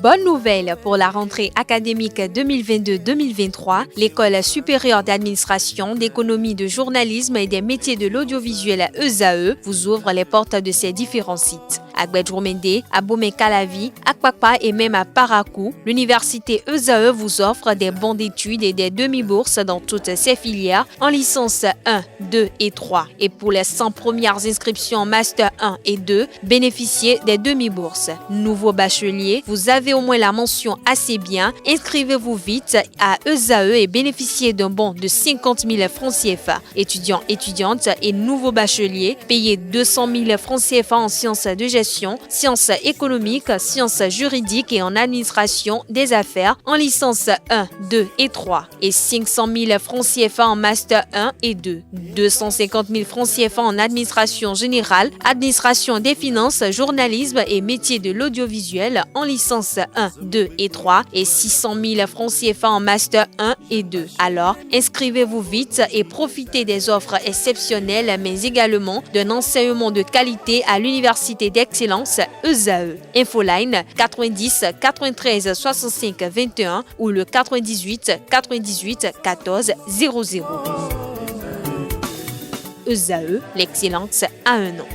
Bonne nouvelle pour la rentrée académique 2022-2023, l'École supérieure d'administration, d'économie, de journalisme et des métiers de l'audiovisuel ESAE vous ouvre les portes de ses différents sites. À Gbedjourmende, à Bomé-Calavi, à Kpakpa et même à Parakou, l'université ESAE vous offre des bons d'études et des demi-bourses dans toutes ses filières en licence 1, 2 et 3. Et pour les 100 premières inscriptions en master 1 et 2, bénéficiez des demi-bourses. Nouveau bachelier, vous avez au moins la mention assez bien, inscrivez-vous vite à ESAE et bénéficiez d'un bon de 50 000 francs CFA. Étudiants, étudiantes et nouveaux bacheliers, payez 200 000 francs CFA en sciences de gestion, sciences économiques, sciences juridiques et en administration des affaires en licence 1, 2 et 3 et 500 000 francs CFA en master 1 et 2, 250 000 francs CFA en administration générale, administration des finances, journalisme et métiers de l'audiovisuel en licence 1, 2 et 3 et 600 000 francs CFA en master 1 et 2. Alors, inscrivez-vous vite et profitez des offres exceptionnelles mais également d'un enseignement de qualité à l'université d'excellence ESAE. Infoline 90 93 65 21 ou le 98 98 14 00. ESAE, l'excellence à un nom.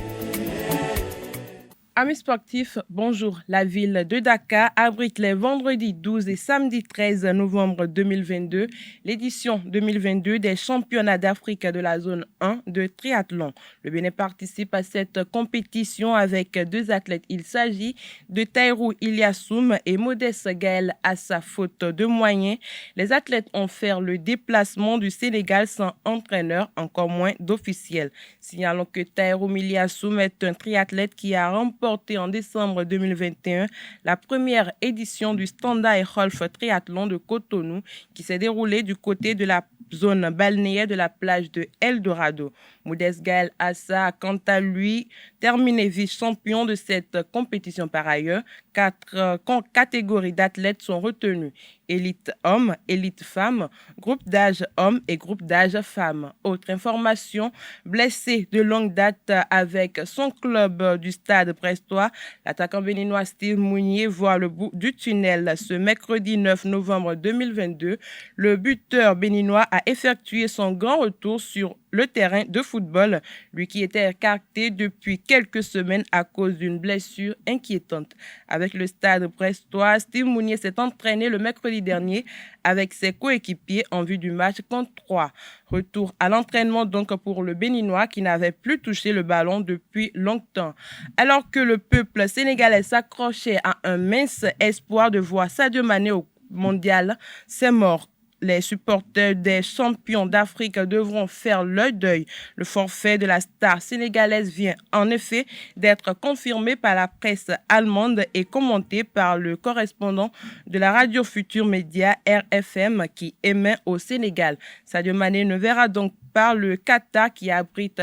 Amis sportifs, bonjour. La ville de Dakar abrite les vendredis 12 et samedi 13 novembre 2022 l'édition 2022 des championnats d'Afrique de la zone 1 de triathlon. Le Bénin participe à cette compétition avec deux athlètes. Il s'agit de Taïrou Iliassoum et Modeste Gaël Assa, faute de moyens. Les athlètes ont fait le déplacement du Sénégal sans entraîneur, encore moins d'officiel. Signalons que Taïrou Iliassoum est un triathlète qui a remporté en décembre 2021 la première édition du Standard et Rolf Triathlon de Cotonou qui s'est déroulé du côté de la zone balnéaire de la plage de Eldorado. Modeste Gaël Assa a quant à lui terminé vice-champion de cette compétition. Par ailleurs, 4 catégories d'athlètes sont retenues: élite homme, élite femme, groupe d'âge homme et groupe d'âge femme. Autre information, blessé de longue date avec son club du Stade Brestois, l'attaquant béninois Steve Mounier voit le bout du tunnel. Ce mercredi 9 novembre 2022, le buteur béninois a effectué son grand retour sur le terrain de football, lui qui était écarté depuis quelques semaines à cause d'une blessure inquiétante. Avec le Stade Brestois, Steve Mounier s'est entraîné le mercredi dernier avec ses coéquipiers en vue du match contre Troyes. Retour à l'entraînement donc pour le Béninois qui n'avait plus touché le ballon depuis longtemps. Alors que le peuple sénégalais s'accrochait à un mince espoir de voir Sadio Mané au mondial, c'est mort. Les supporters des champions d'Afrique devront faire leur deuil. Le forfait de la star sénégalaise vient en effet d'être confirmé par la presse allemande et commenté par le correspondant de la radio Futur Média RFM qui émet au Sénégal. Sadio Mané ne verra donc pas le Qatar qui abrite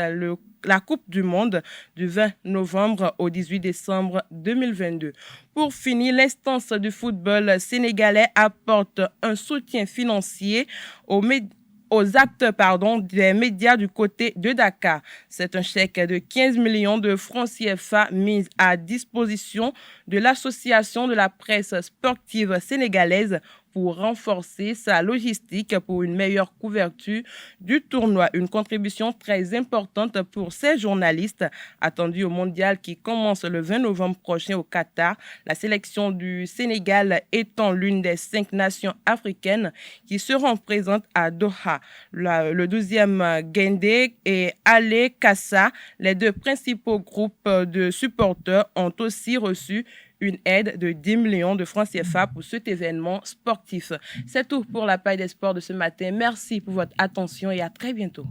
la Coupe du Monde du 20 novembre au 18 décembre 2022. Pour finir, l'instance du football sénégalais apporte un soutien financier aux acteurs des médias du côté de Dakar. C'est un chèque de 15 millions de francs CFA mis à disposition de l'Association de la presse sportive sénégalaise pour renforcer sa logistique pour une meilleure couverture du tournoi. Une contribution très importante pour ces journalistes attendus au mondial qui commence le 20 novembre prochain au Qatar. La sélection du Sénégal étant l'une des 5 nations africaines qui seront présentes à Doha. Le 12e Gaindé et Ale Kassa, les 2 principaux groupes de supporters, ont aussi reçu une aide de 10 millions de francs CFA pour cet événement sportif. C'est tout pour la Paille des sports de ce matin. Merci pour votre attention et à très bientôt.